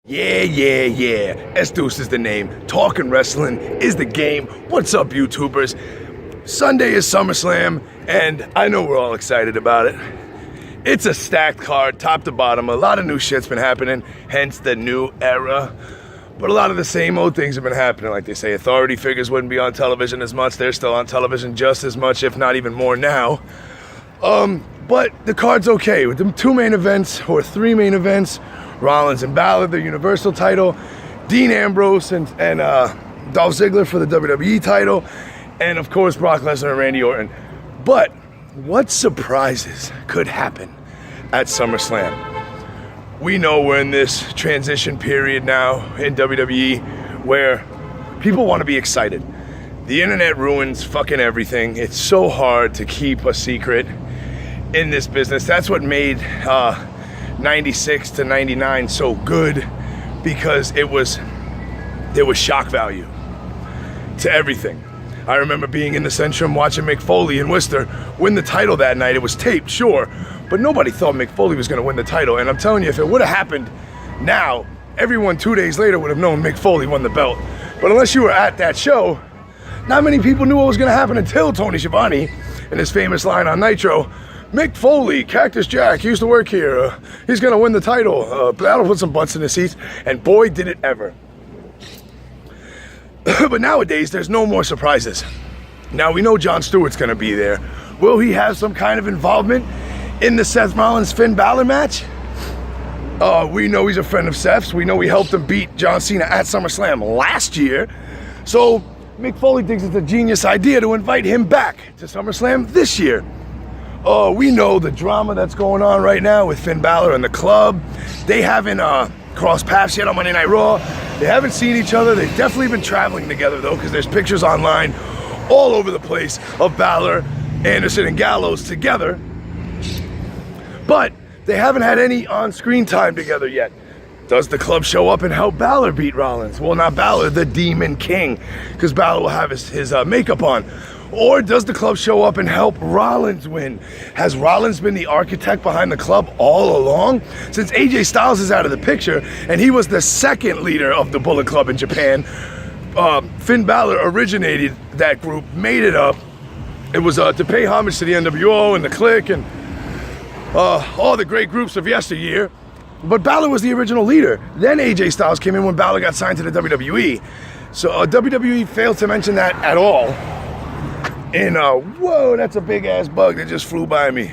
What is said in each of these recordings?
Yeah. S-Deuce is the name. Talking wrestling is the game. What's up, YouTubers? Sunday is SummerSlam, and I know we're all excited about it. It's a stacked card, top to bottom. A lot of new shit's been happening, hence the new era. But a lot of the same old things have been happening. Like they say, authority figures wouldn't be on television as much. They're still on television just as much, if not even more now. But the card's okay. With the two main events, or three main events, Rollins and Balor, the Universal title, Dean Ambrose and Dolph Ziggler for the WWE title, and of course Brock Lesnar and Randy Orton. But what surprises could happen at SummerSlam? We know we're in this transition period now in WWE where people want to be excited. The internet ruins fucking everything. It's so hard to keep a secret in this business. That's what made 96 to 99 so good, because there was shock value to everything. I remember being in the Centrum watching Mick Foley and Worcester win the title that night. It was taped, sure, but nobody thought Mick Foley was going to win the title. And I'm telling you, if it would have happened now, everyone 2 days later would have known Mick Foley won the belt. But unless you were at that show, not many people knew what was going to happen until Tony Schiavone, in his famous line on Nitro, Mick Foley, Cactus Jack, used to work here. He's going to win the title. That'll put some butts in the seats. And boy, did it ever. But nowadays, there's no more surprises. Now, we know Jon Stewart's going to be there. Will he have some kind of involvement in the Seth Rollins-Finn Balor match? We know he's a friend of Seth's. We know we helped him beat John Cena at SummerSlam last year. So Mick Foley thinks it's a genius idea to invite him back to SummerSlam this year. We know the drama that's going on right now with Finn Balor and the club. They haven't crossed paths yet on Monday Night Raw. They haven't seen each other. They've definitely been traveling together, though, because there's pictures online all over the place of Balor, Anderson, and Gallows together. But they haven't had any on-screen time together yet. Does the club show up and help Balor beat Rollins? Well, not Balor, the Demon King, because Balor will have his makeup on. Or does the club show up and help Rollins win? Has Rollins been the architect behind the club all along? Since AJ Styles is out of the picture, and he was the second leader of the Bullet Club in Japan, Finn Balor originated that group, made it up. It was to pay homage to the NWO and the Clique and all the great groups of yesteryear. But Balor was the original leader. Then AJ Styles came in when Balor got signed to the WWE. So WWE failed to mention that at all. And whoa, that's a big ass bug that just flew by me.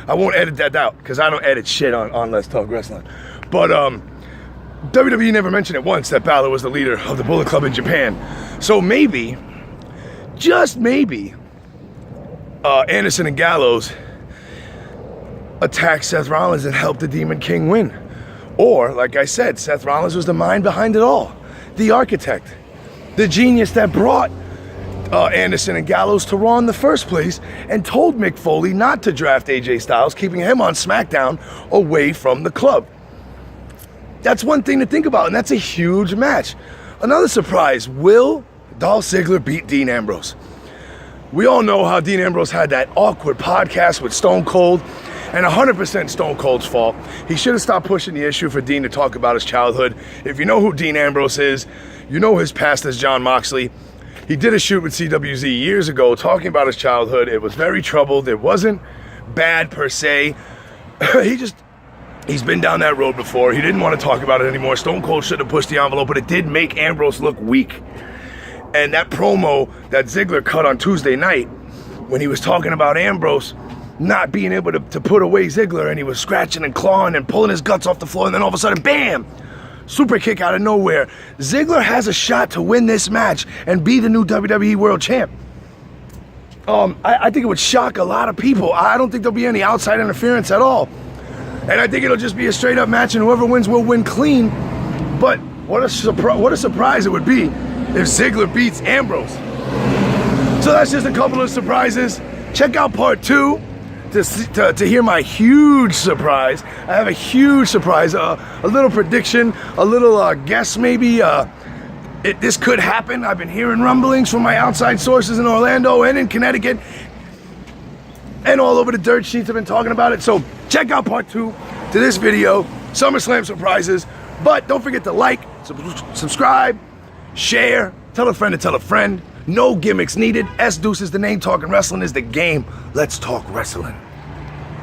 I won't edit that out because I don't edit shit on Let's Talk Wrestling. But WWE never mentioned it once that Balor was the leader of the Bullet Club in Japan. So maybe, just maybe, Anderson and Gallows attack Seth Rollins and help the Demon King win. Or, like I said, Seth Rollins was the mind behind it all. The architect. The genius that brought Anderson and Gallows to Raw in the first place and told Mick Foley not to draft AJ Styles, keeping him on SmackDown away from the club. That's one thing to think about, and that's a huge match. Another surprise, will Dolph Ziggler beat Dean Ambrose? We all know how Dean Ambrose had that awkward podcast with Stone Cold, and 100% Stone Cold's fault. He should have stopped pushing the issue for Dean to talk about his childhood. If you know who Dean Ambrose is, you know his past as John Moxley. He did a shoot with CWZ years ago talking about his childhood. It was very troubled. It wasn't bad per se. He's been down that road before. He didn't want to talk about it anymore. Stone Cold should have pushed the envelope, but it did make Ambrose look weak. And that promo that Ziggler cut on Tuesday night when he was talking about Ambrose not being able to put away Ziggler, and he was scratching and clawing and pulling his guts off the floor, and then all of a sudden, bam! Super kick out of nowhere. Ziggler has a shot to win this match and be the new WWE World Champ. I think it would shock a lot of people. I don't think there'll be any outside interference at all. And I think it'll just be a straight up match, and whoever wins will win clean. But what a surprise it would be if Ziggler beats Ambrose. So that's just a couple of surprises. Check out part 2. To hear my huge surprise. I have a huge surprise, a little prediction, a little guess maybe. This could happen. I've been hearing rumblings from my outside sources in Orlando and in Connecticut and all over the dirt sheets have been talking about it. So check out part 2 to this video, SummerSlam Surprises. But don't forget to like, subscribe, share, tell a friend to tell a friend. No gimmicks needed. S Deuce is the name. Talking wrestling is the game. Let's talk wrestling.